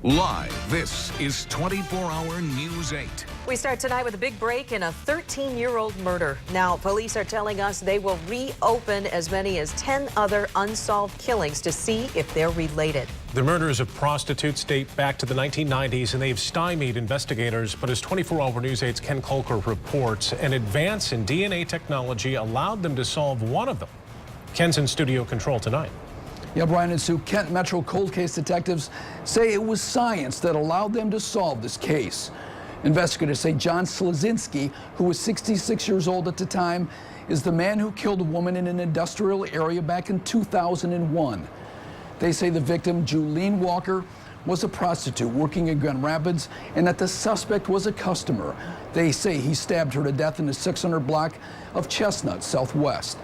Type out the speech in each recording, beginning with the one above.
Live, this is 24-hour News 8. We start tonight with a big break in a 13-year-old murder. Now, police are telling us they will reopen as many as 10 other unsolved killings to see if they're related. The murders of prostitutes date back to the 1990s, and they've stymied investigators. But as 24-hour News 8's Ken Kolker reports, an advance in DNA technology allowed them to solve one of them. Ken's in studio control tonight. Yeah, Brian and Sue, Kent Metro cold case detectives say it was science that allowed them to solve this case. Investigators say John Slazinski, who was 66 years old at the time, is the man who killed a woman in an industrial area back in 2001. They say the victim, Julene Walker, was a prostitute working in Grand Rapids and that the suspect was a customer. They say he stabbed her to death in the 600 block of Chestnut Southwest.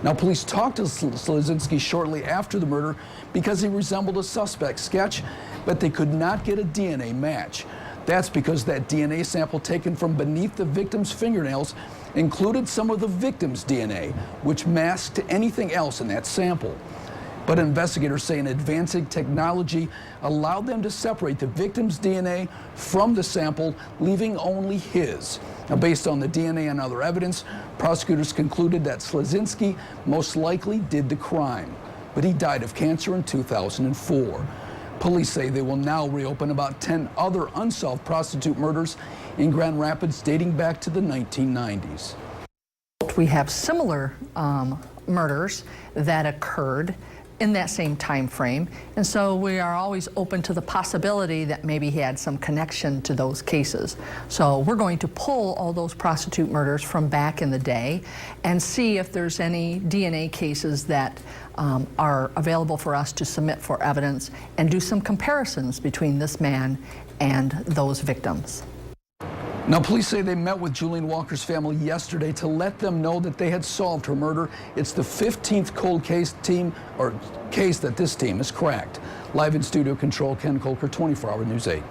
Now, police talked to Slazinski shortly after the murder because he resembled a suspect sketch, but they could not get a DNA match. That's because that DNA sample taken from beneath the victim's fingernails included some of the victim's DNA, which masked anything else in that sample. But investigators say an advancing technology allowed them to separate the victim's DNA from the sample, leaving only his. Now, based on the DNA and other evidence, prosecutors concluded that Slazinski most likely did the crime, but he died of cancer in 2004. Police say they will now reopen about 10 other unsolved prostitute murders in Grand Rapids dating back to the 1990s. We have similar murders that occurred in that same time frame, and so we are always open to the possibility that maybe he had some connection to those cases. So we're going to pull all those prostitute murders from back in the day and see if there's any DNA cases that are available for us to submit for evidence and do some comparisons between this man and those victims. Now, police say they met with Julene Walker's family yesterday to let them know that they had solved her murder. It's the 15th cold case that this team has cracked. Live in studio control, Ken Kolker, 24-hour News 8.